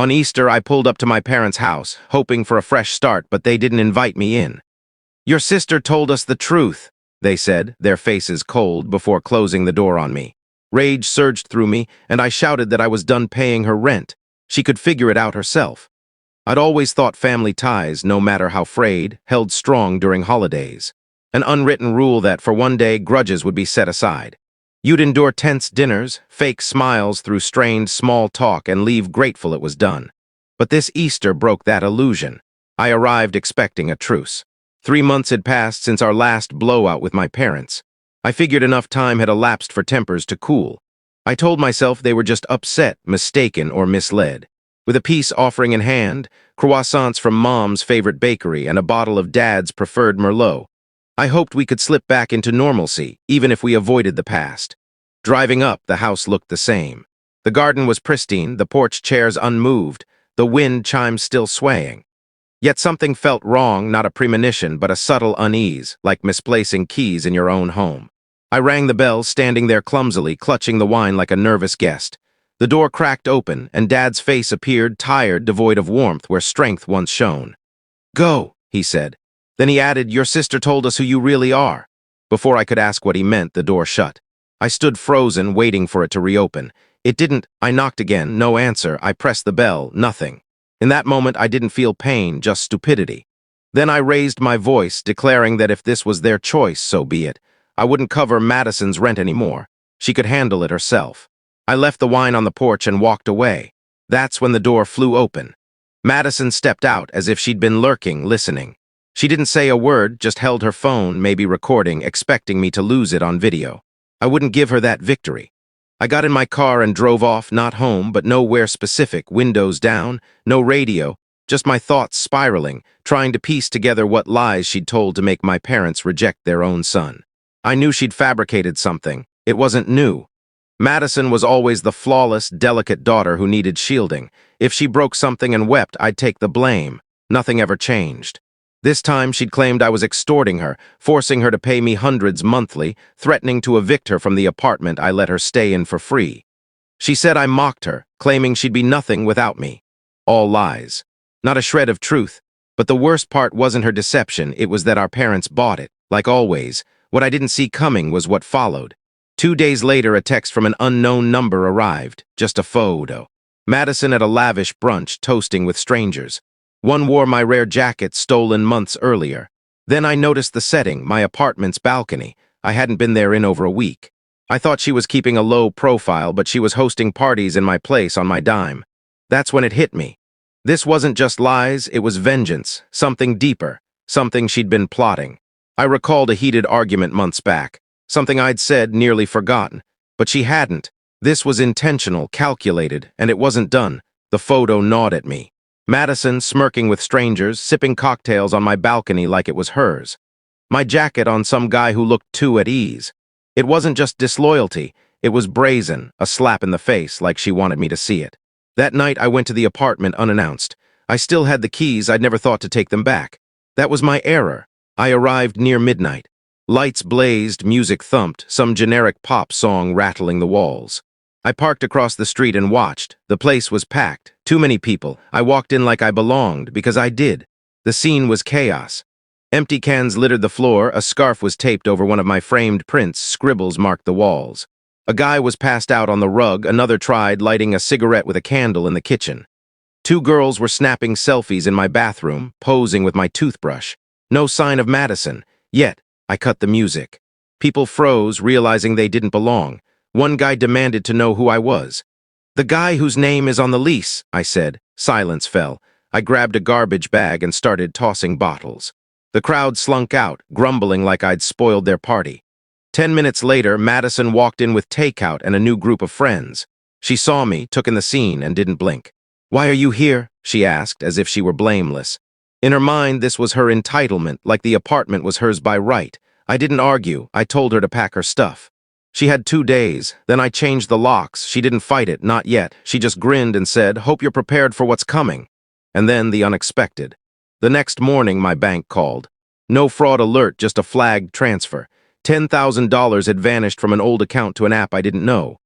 On Easter, I pulled up to my parents' house, hoping for a fresh start, but they didn't invite me in. "Your sister told us the truth," they said, their faces cold, before closing the door on me. Rage surged through me, and I shouted that I was done paying her rent. She could figure it out herself. I'd always thought family ties, no matter how frayed, held strong during holidays. An unwritten rule that, for one day, grudges would be set aside. You'd endure tense dinners, fake smiles through strained small talk, and leave grateful it was done. But this Easter broke that illusion. I arrived expecting a truce. 3 months had passed since our last blowout with my parents. I figured enough time had elapsed for tempers to cool. I told myself they were just upset, mistaken, or misled. With a peace offering in hand, croissants from Mom's favorite bakery, and a bottle of Dad's preferred Merlot, I hoped we could slip back into normalcy, even if we avoided the past. Driving up, the house looked the same. The garden was pristine, the porch chairs unmoved, the wind chimes still swaying. Yet something felt wrong, not a premonition, but a subtle unease, like misplacing keys in your own home. I rang the bell, standing there clumsily, clutching the wine like a nervous guest. The door cracked open, and Dad's face appeared, tired, devoid of warmth where strength once shone. "Go," he said. Then he added, "Your sister told us who you really are." Before I could ask what he meant, the door shut. I stood frozen, waiting for it to reopen. It didn't. I knocked again, no answer. I pressed the bell, nothing. In that moment, I didn't feel pain, just stupidity. Then I raised my voice, declaring that if this was their choice, so be it. I wouldn't cover Madison's rent anymore. She could handle it herself. I left the wine on the porch and walked away. That's when the door flew open. Madison stepped out as if she'd been lurking, listening. She didn't say a word, just held her phone, maybe recording, expecting me to lose it on video. I wouldn't give her that victory. I got in my car and drove off, not home, but nowhere specific, windows down, no radio, just my thoughts spiraling, trying to piece together what lies she'd told to make my parents reject their own son. I knew she'd fabricated something. It wasn't new. Madison was always the flawless, delicate daughter who needed shielding. If she broke something and wept, I'd take the blame. Nothing ever changed. This time, she'd claimed I was extorting her, forcing her to pay me hundreds monthly, threatening to evict her from the apartment I let her stay in for free. She said I mocked her, claiming she'd be nothing without me. All lies. Not a shred of truth. But the worst part wasn't her deception, it was that our parents bought it. Like always, what I didn't see coming was what followed. 2 days later, a text from an unknown number arrived. Just a photo. Madison at a lavish brunch, toasting with strangers. One wore my rare jacket stolen months earlier. Then I noticed the setting, my apartment's balcony. I hadn't been there in over a week. I thought she was keeping a low profile, but she was hosting parties in my place on my dime. That's when it hit me. This wasn't just lies, it was vengeance, something deeper, something she'd been plotting. I recalled a heated argument months back, something I'd said, nearly forgotten. But she hadn't. This was intentional, calculated, and it wasn't done. The photo gnawed at me. Madison smirking with strangers, sipping cocktails on my balcony like it was hers. My jacket on some guy who looked too at ease. It wasn't just disloyalty, it was brazen, a slap in the face like she wanted me to see it. That night I went to the apartment unannounced. I still had the keys, I'd never thought to take them back. That was my error. I arrived near midnight. Lights blazed, music thumped, some generic pop song rattling the walls. I parked across the street and watched. The place was packed. Too many people. I walked in like I belonged, because I did. The scene was chaos. Empty cans littered the floor, a scarf was taped over one of my framed prints, scribbles marked the walls. A guy was passed out on the rug, another tried lighting a cigarette with a candle in the kitchen. 2 girls were snapping selfies in my bathroom, posing with my toothbrush. No sign of Madison. Yet, I cut the music. People froze, realizing they didn't belong. One guy demanded to know who I was. "The guy whose name is on the lease," I said. Silence fell. I grabbed a garbage bag and started tossing bottles. The crowd slunk out, grumbling like I'd spoiled their party. 10 minutes later, Madison walked in with takeout and a new group of friends. She saw me, took in the scene, and didn't blink. "Why are you here?" she asked, as if she were blameless. In her mind, this was her entitlement, like the apartment was hers by right. I didn't argue. I told her to pack her stuff. She had 2 days. Then I changed the locks. She didn't fight it, not yet. She just grinned and said, "Hope you're prepared for what's coming." And then the unexpected. The next morning, my bank called. No fraud alert, just a flagged transfer. $10,000 had vanished from an old account to an app I didn't know.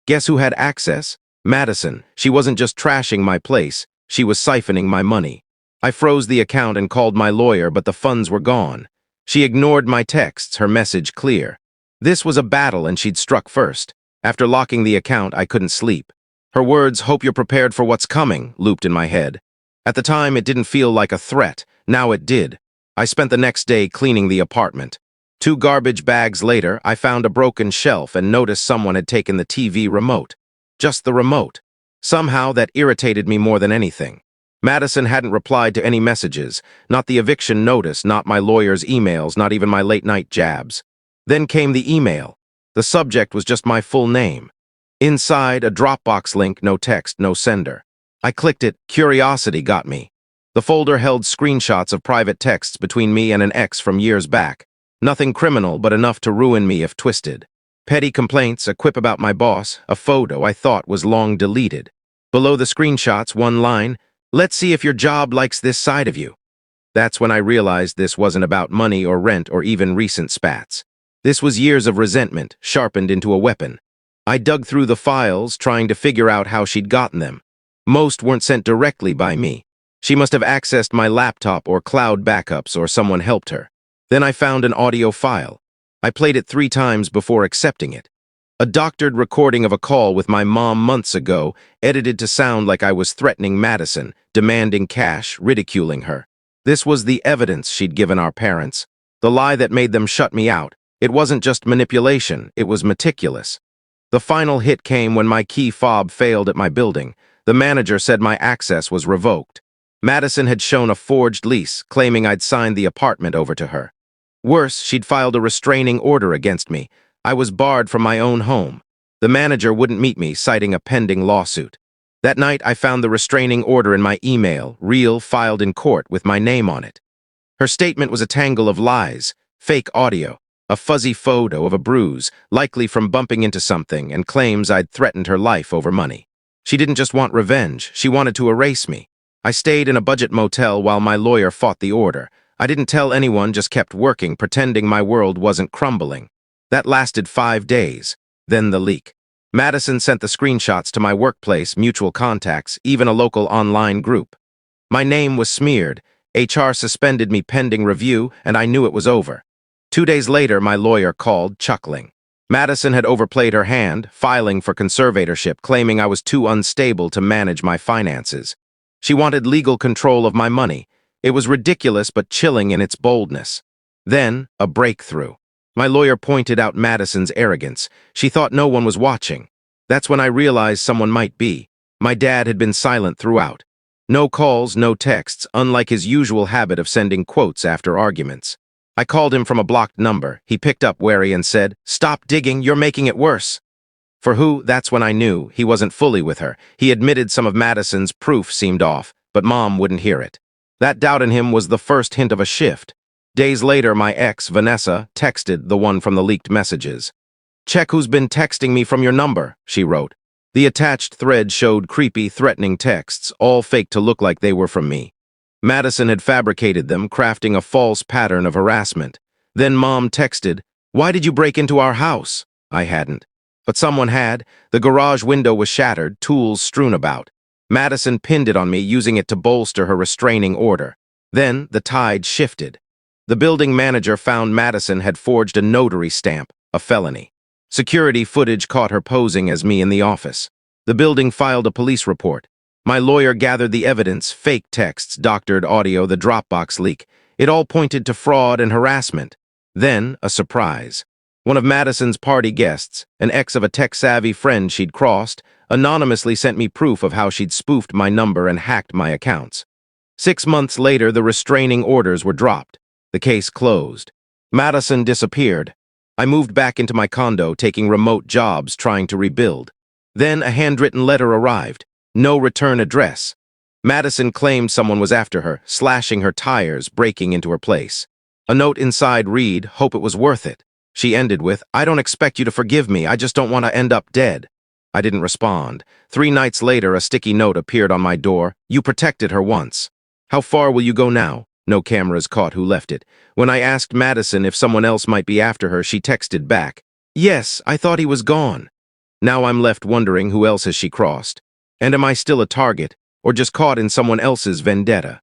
Guess who had access? Madison, she wasn't just trashing my place, she was siphoning my money. I froze the account and called my lawyer, but the funds were gone. She ignored my texts, her message clear. This was a battle and she'd struck first. After locking the account, I couldn't sleep. Her words, "Hope you're prepared for what's coming," looped in my head. At the time, it didn't feel like a threat. Now it did. I spent the next day cleaning the apartment. 2 garbage bags later, I found a broken shelf and noticed someone had taken the TV remote. Just the remote. Somehow, that irritated me more than anything. Madison hadn't replied to any messages, not the eviction notice, not my lawyer's emails, not even my late-night jabs. Then came the email. The subject was just my full name. Inside, a Dropbox link, no text, no sender. I clicked it. Curiosity got me. The folder held screenshots of private texts between me and an ex from years back. Nothing criminal, but enough to ruin me if twisted. Petty complaints, a quip about my boss, a photo I thought was long deleted. Below the screenshots, one line, "Let's see if your job likes this side of you." That's when I realized this wasn't about money or rent or even recent spats. This was years of resentment, sharpened into a weapon. I dug through the files, trying to figure out how she'd gotten them. Most weren't sent directly by me. She must have accessed my laptop or cloud backups, or someone helped her. Then I found an audio file. I played it 3 times before accepting it. A doctored recording of a call with my mom months ago, edited to sound like I was threatening Madison, demanding cash, ridiculing her. This was the evidence she'd given our parents. The lie that made them shut me out. It wasn't just manipulation, it was meticulous. The final hit came when my key fob failed at my building. The manager said my access was revoked. Madison had shown a forged lease, claiming I'd signed the apartment over to her. Worse, she'd filed a restraining order against me. I was barred from my own home. The manager wouldn't meet me, citing a pending lawsuit. That night, I found the restraining order in my email, real, filed in court with my name on it. Her statement was a tangle of lies, fake audio, a fuzzy photo of a bruise, likely from bumping into something, and claims I'd threatened her life over money. She didn't just want revenge, she wanted to erase me. I stayed in a budget motel while my lawyer fought the order. I didn't tell anyone, just kept working, pretending my world wasn't crumbling. That lasted 5 days. Then the leak. Madison sent the screenshots to my workplace, mutual contacts, even a local online group. My name was smeared. HR suspended me pending review, and I knew it was over. 2 days later, my lawyer called, chuckling. Madison had overplayed her hand, filing for conservatorship, claiming I was too unstable to manage my finances. She wanted legal control of my money. It was ridiculous but chilling in its boldness. Then, a breakthrough. My lawyer pointed out Madison's arrogance. She thought no one was watching. That's when I realized someone might be. My dad had been silent throughout. No calls, no texts, unlike his usual habit of sending quotes after arguments. I called him from a blocked number. He picked up wary and said, "Stop digging, you're making it worse." For who, that's when I knew he wasn't fully with her. He admitted some of Madison's proof seemed off, but Mom wouldn't hear it. That doubt in him was the first hint of a shift. Days later, my ex, Vanessa, texted the one from the leaked messages. "Check who's been texting me from your number," she wrote. The attached thread showed creepy, threatening texts, all fake to look like they were from me. Madison had fabricated them, crafting a false pattern of harassment. Then Mom texted, "Why did you break into our house?" I hadn't. But someone had. The garage window was shattered, tools strewn about. Madison pinned it on me, using it to bolster her restraining order. Then the tide shifted. The building manager found Madison had forged a notary stamp, a felony. Security footage caught her posing as me in the office. The building filed a police report. My lawyer gathered the evidence, fake texts, doctored audio, the Dropbox leak. It all pointed to fraud and harassment. Then, a surprise. One of Madison's party guests, an ex of a tech-savvy friend she'd crossed, anonymously sent me proof of how she'd spoofed my number and hacked my accounts. 6 months later, the restraining orders were dropped. The case closed. Madison disappeared. I moved back into my condo, taking remote jobs, trying to rebuild. Then a handwritten letter arrived. No return address. Madison claimed someone was after her, slashing her tires, breaking into her place. A note inside read, "Hope it was worth it." She ended with, "I don't expect you to forgive me, I just don't want to end up dead." I didn't respond. 3 nights later, a sticky note appeared on my door. "You protected her once. How far will you go now?" No cameras caught who left it. When I asked Madison if someone else might be after her, she texted back, "Yes, I thought he was gone." Now I'm left wondering who else has she crossed. And am I still a target, or just caught in someone else's vendetta?